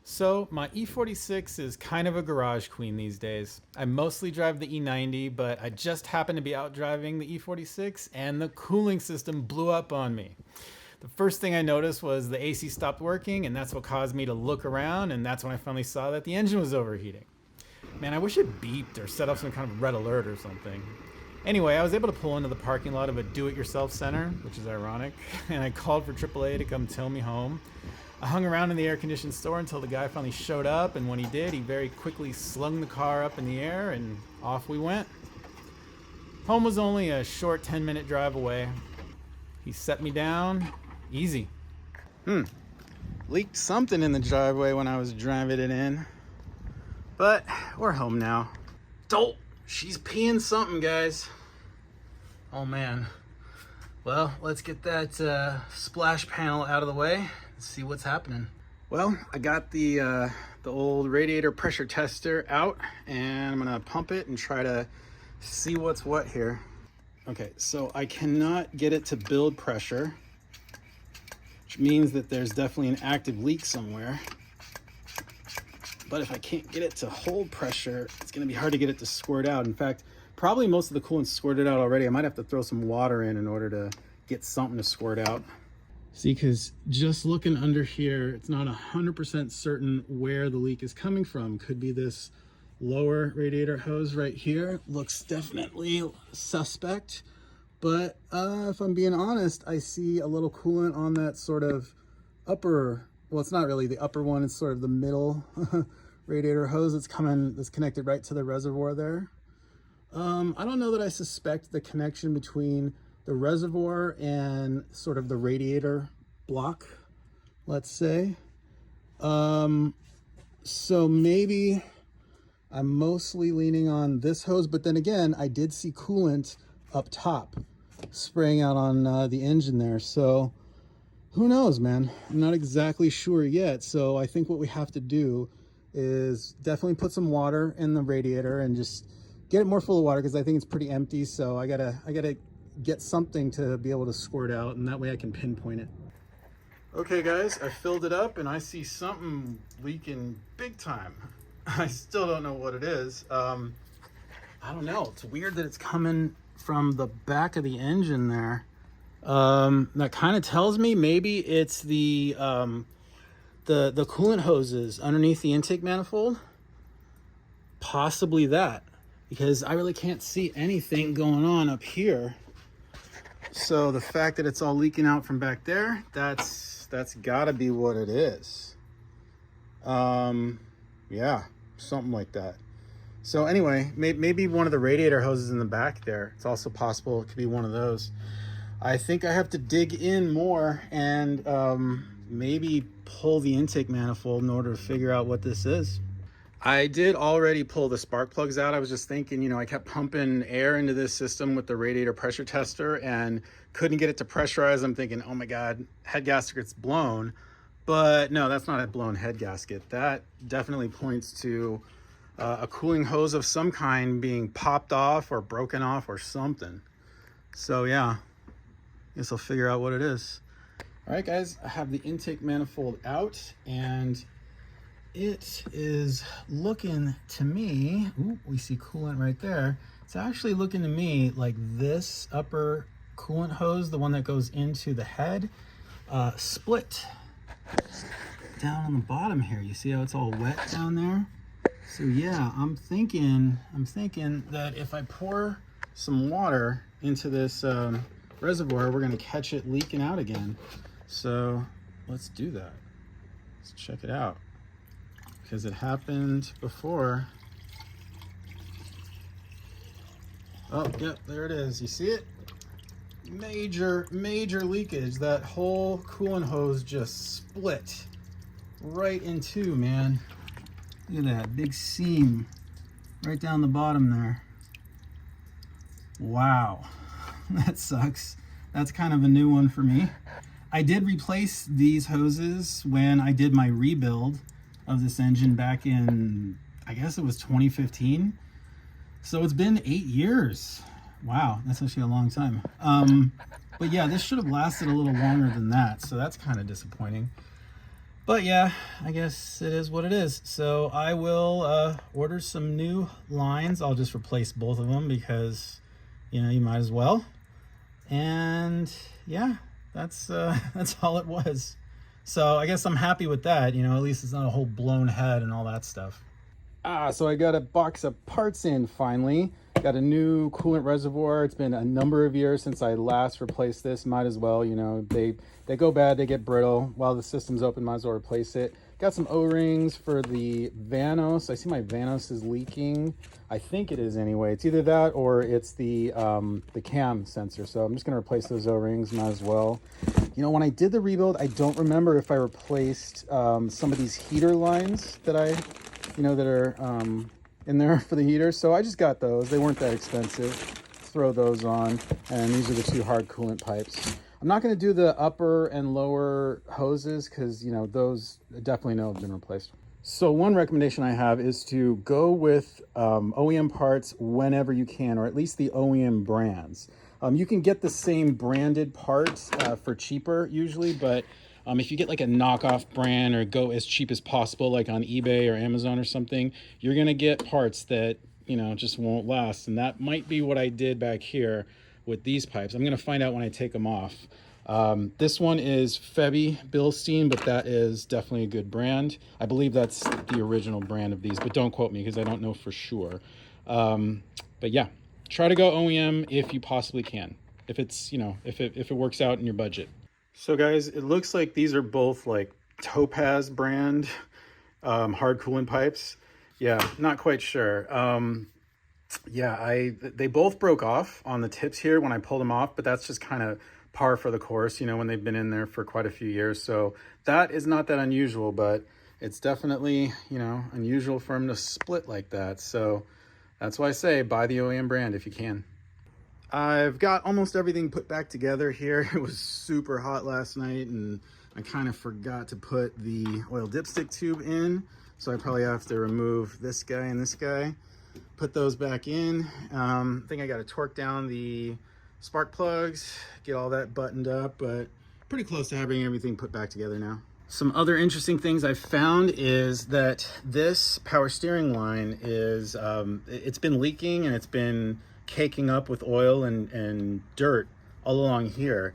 So my E46 is kind of a garage queen these days. I mostly drive the E90, but I just happened to be out driving the E46 and the cooling system blew up on me. The first thing I noticed was the AC stopped working, and that's what caused me to look around, and that's when I finally saw that the engine was overheating. Man, I wish it beeped or set off some kind of red alert or something. Anyway, I was able to pull into the parking lot of a do-it-yourself center, which is ironic, and I called for AAA to come tow me home. I hung around in the air-conditioned store until the guy finally showed up, and when he did, he very quickly slung the car up in the air, and off we went. Home was only a short 10-minute drive away. He set me down, easy. Leaked something in the driveway when I was driving it in, but we're home now. Dolt, she's peeing something, guys. Oh man. Well, let's get that splash panel out of the way and see what's happening. Well, I got the old radiator pressure tester out, and I'm gonna pump it and try to see what's what here. Okay, so I cannot get it to build pressure, which means that there's definitely an active leak somewhere. But if I can't get it to hold pressure, it's gonna be hard to get it to squirt out. In fact, probably most of the coolant's squirted out already. I might have to throw some water in order to get something to squirt out. See, because just looking under here, it's not 100% certain where the leak is coming from. Could be this lower radiator hose right here. Looks definitely suspect. But if I'm being honest, I see a little coolant on that sort of upper, well, it's not really the upper one, it's sort of the middle radiator hose that's connected right to the reservoir there. I don't know that I suspect the connection between the reservoir and sort of the radiator block, let's say. So maybe I'm mostly leaning on this hose, but then again, I did see coolant up top spraying out on the engine there. So who knows, man? I'm not exactly sure yet. So I think what we have to do is definitely put some water in the radiator and just get it more full of water, because I think it's pretty empty. So I gotta get something to be able to squirt out, and that way I can pinpoint it. Okay guys, I filled it up and I see something leaking big time. I still don't know what it is. I don't know. It's weird that it's coming from the back of the engine there. That kind of tells me maybe it's the coolant hoses underneath the intake manifold. Possibly that, because I really can't see anything going on up here. So the fact that it's all leaking out from back there, that's gotta be what it is. Yeah, something like that. So anyway, maybe one of the radiator hoses in the back there. It's also possible it could be one of those. I think I have to dig in more and maybe pull the intake manifold in order to figure out what this is. I did already pull the spark plugs out. I was just thinking, you know, I kept pumping air into this system with the radiator pressure tester and couldn't get it to pressurize. I'm thinking, oh my God, head gasket's blown. But no, that's not a blown head gasket. That definitely points to a cooling hose of some kind being popped off or broken off or something. So yeah, guess I'll figure out what it is. All right, guys, I have the intake manifold out, and it is looking to me, ooh, we see coolant right there. It's actually looking to me like this upper coolant hose, the one that goes into the head, split down on the bottom here. You see how it's all wet down there? So yeah, I'm thinking that if I pour some water into this reservoir, we're gonna catch it leaking out again. So let's do that. Let's check it out, because it happened before. Oh, yep, there it is. You see it? Major leakage. That whole coolant hose just split right in two, man. Look at that big seam right down the bottom there. Wow, that sucks. That's kind of a new one for me. I did replace these hoses when I did my rebuild of this engine back in, I guess it was 2015. So it's been 8 years. Wow, that's actually a long time. But yeah, this should have lasted a little longer than that. So that's kind of disappointing. But yeah, I guess it is what it is. So I will order some new lines. I'll just replace both of them because, you know, you might as well. And yeah, that's that's all it was. So I guess I'm happy with that. You know, at least it's not a whole blown head and all that stuff. So I got a box of parts in finally. Got a new coolant reservoir. It's been a number of years since I last replaced this. Might as well, you know, they go bad, they get brittle. While the system's open, might as well replace it. Got some O-rings for the Vanos. I see my Vanos is leaking. I think it is anyway. It's either that or it's the cam sensor. So I'm just gonna replace those O-rings, might as well. You know, when I did the rebuild, I don't remember if I replaced some of these heater lines that that are in there for the heater. So I just got those. They weren't that expensive. Throw those on. And these are the two hard coolant pipes. I'm not going to do the upper and lower hoses because, you know, those definitely know have been replaced. So one recommendation I have is to go with OEM parts whenever you can, or at least the OEM brands. You can get the same branded parts for cheaper usually, but if you get like a knockoff brand or go as cheap as possible, like on eBay or Amazon or something, you're gonna get parts that, you know, just won't last. And that might be what I did back here with these pipes. I'm gonna find out when I take them off. This one is Febby Bilstein, but that is definitely a good brand. I believe that's the original brand of these, but don't quote me because I don't know for sure. But yeah, try to go OEM if you possibly can, if it's, you know, if it works out in your budget. So guys, it looks like these are both like Topaz brand hard coolant pipes. Yeah, not quite sure. Yeah, they both broke off on the tips here when I pulled them off, but that's just kind of par for the course, you know, when they've been in there for quite a few years. So that is not that unusual, but it's definitely, you know, unusual for them to split like that. So that's why I say buy the OEM brand if you can. I've got almost everything put back together here. It was super hot last night and I kind of forgot to put the oil dipstick tube in. So I probably have to remove this guy and this guy, put those back in. I think I got to torque down the spark plugs, get all that buttoned up, but pretty close to having everything put back together now. Some other interesting things I've found is that this power steering line is, it's been leaking and it's been caking up with oil and dirt all along here.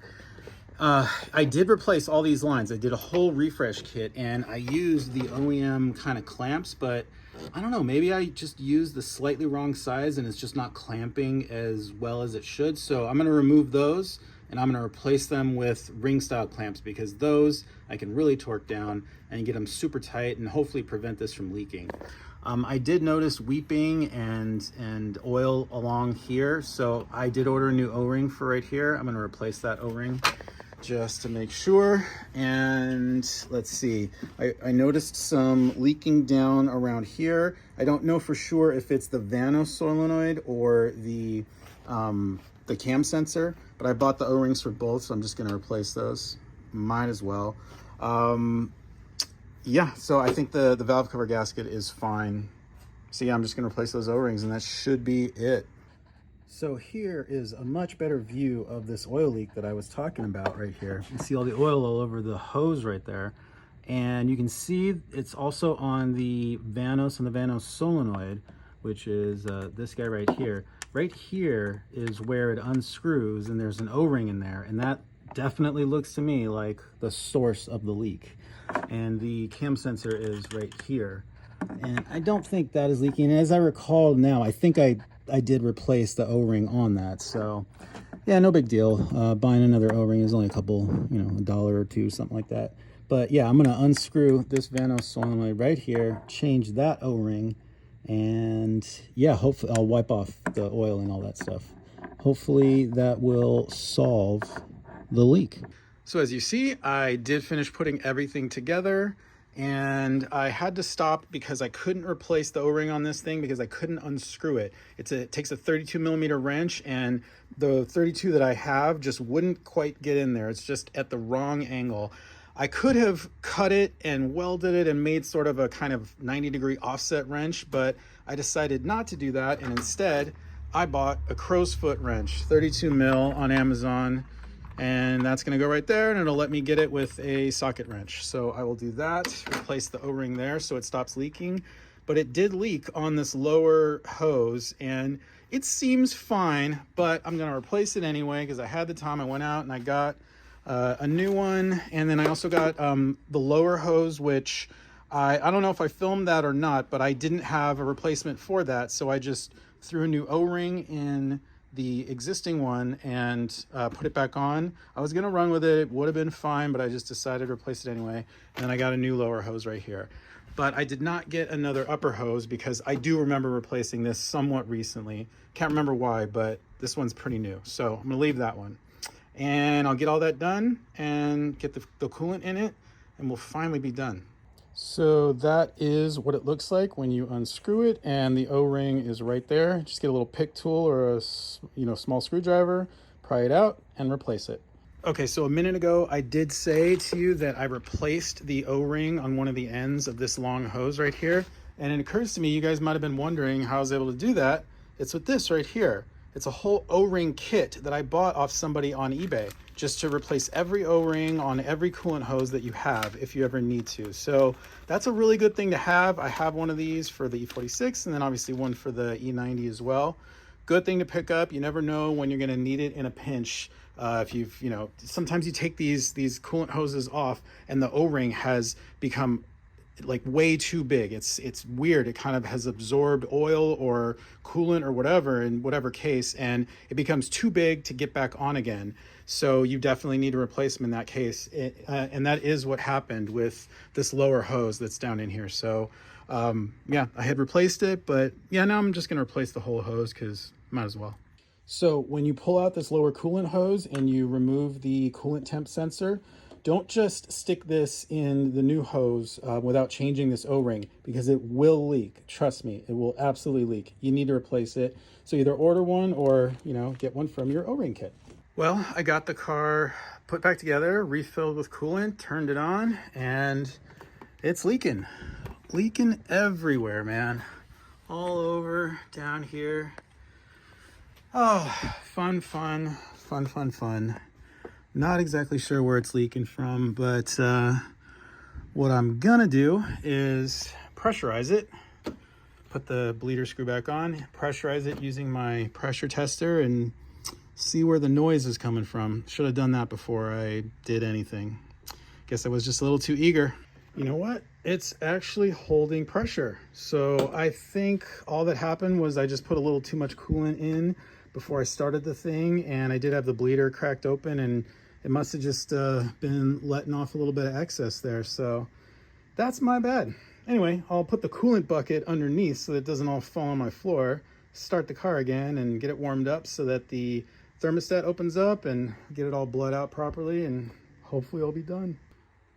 I did replace all these lines. I did a whole refresh kit and I used the OEM kind of clamps, but I don't know, maybe I just used the slightly wrong size and it's just not clamping as well as it should. So I'm going to remove those and I'm going to replace them with ring style clamps because those I can really torque down and get them super tight and hopefully prevent this from leaking. I did notice weeping and oil along here, so I did order a new O-ring for right here. I'm going to replace that O-ring just to make sure. And let's see, I noticed some leaking down around here. I don't know for sure if it's the Vanos solenoid or the cam sensor, but I bought the O-rings for both, so I'm just going to replace those. Might as well. Yeah, so I think the valve cover gasket is fine. So yeah, I'm just gonna replace those O-rings and that should be it. So here is a much better view of this oil leak that I was talking about right here. You can see all the oil all over the hose right there. And you can see it's also on the Vanos and the Vanos solenoid, which is this guy right here. Right here is where it unscrews and there's an O-ring in there. And that definitely looks to me like the source of the leak. And the cam sensor is right here. And I don't think that is leaking. And as I recall now, I think I did replace the O-ring on that. So yeah, no big deal. Buying another O-ring is only a couple, you know, $1 or $2, something like that. But yeah, I'm gonna unscrew this Vanos solenoid right here, change that O-ring, and yeah, hopefully I'll wipe off the oil and all that stuff. Hopefully that will solve the leak. So as you see, I did finish putting everything together and I had to stop because I couldn't replace the O-ring on this thing because I couldn't unscrew it. It takes a 32mm wrench and the 32 that I have just wouldn't quite get in there. It's just at the wrong angle. I could have cut it and welded it and made sort of a kind of 90-degree offset wrench, but I decided not to do that and instead I bought a crow's foot wrench, 32mm on Amazon. and that's going to go right there, and it'll let me get it with a socket wrench. So I will do that, replace the O-ring there so it stops leaking. But it did leak on this lower hose, and it seems fine, but I'm going to replace it anyway because I had the time. I went out and I got a new one, and then I also got the lower hose, which I don't know if I filmed that or not, but I didn't have a replacement for that, so I just threw a new O-ring in the existing one and put it back on. I was gonna run with it, it would have been fine, but I just decided to replace it anyway. And then I got a new lower hose right here. But I did not get another upper hose because I do remember replacing this somewhat recently. Can't remember why, but this one's pretty new. So I'm gonna leave that one. And I'll get all that done and get the coolant in it, and we'll finally be done. So that is what it looks like when you unscrew it, and the O-ring is right there. Just get a little pick tool or a small screwdriver, pry it out, and replace it. Okay, so a minute ago I did say to you that I replaced the O-ring on one of the ends of this long hose right here, and it occurs to me you guys might have been wondering how I was able to do that. It's with this right here. It's a whole O-ring kit that I bought off somebody on eBay just to replace every O-ring on every coolant hose that you have if you ever need to. So that's a really good thing to have. I have one of these for the E46 and then obviously one for the E90 as well. Good thing to pick up. You never know when you're gonna need it in a pinch. If you've, sometimes you take these coolant hoses off and the O-ring has become like way too big. It's weird. It kind of has absorbed oil or coolant or whatever in whatever case, and it becomes too big to get back on again. So you definitely need a replacement in that case. And that is what happened with this lower hose that's down in here. So yeah, I had replaced it, but yeah, now I'm just going to replace the whole hose because might as well. So when you pull out this lower coolant hose and you remove the coolant temp sensor, don't just stick this in the new hose without changing this O-ring, because it will leak. Trust me, it will absolutely leak. You need to replace it. So either order one or, get one from your O-ring kit. Well, I got the car put back together, refilled with coolant, turned it on, and it's leaking. Leaking everywhere, man. All over, down here. Oh, fun. Not exactly sure where it's leaking from, but what I'm gonna do is pressurize it, put the bleeder screw back on, pressurize it using my pressure tester, and see where the noise is coming from. Should have done that before I did anything. Guess I was just a little too eager. You know what? It's actually holding pressure. So I think all that happened was I just put a little too much coolant in before I started the thing, and I did have the bleeder cracked open, and it must have just been letting off a little bit of excess there. So that's my bad. Anyway, I'll put the coolant bucket underneath so that it doesn't all fall on my floor, start the car again and get it warmed up so that the thermostat opens up and get it all bled out properly, and hopefully it'll be done.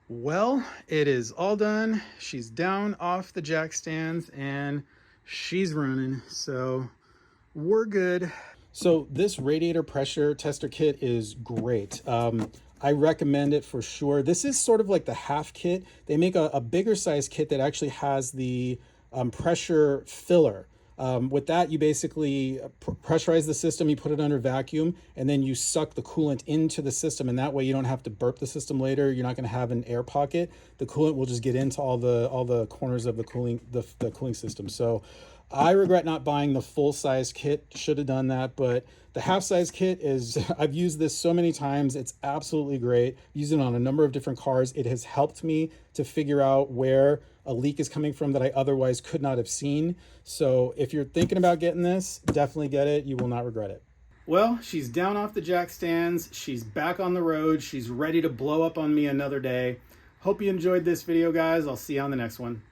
Well, it is all done. She's down off the jack stands and she's running, so we're good. So this radiator pressure tester kit is great. I recommend it for sure. This is sort of like the half kit. They make a bigger size kit that actually has the pressure filler. With that, you basically pressurize the system, you put it under vacuum, and then you suck the coolant into the system, and that way you don't have to burp the system later. You're not going to have an air pocket. The coolant will just get into all the corners of the cooling system. So I regret not buying the full size kit. Should have done that, but the half size kit is, I've used this so many times. It's absolutely great. Used it on a number of different cars. It has helped me to figure out where a leak is coming from that I otherwise could not have seen. So if you're thinking about getting this, definitely get it. You will not regret it. Well, she's down off the jack stands. She's back on the road. She's ready to blow up on me another day. Hope you enjoyed this video, guys. I'll see you on the next one.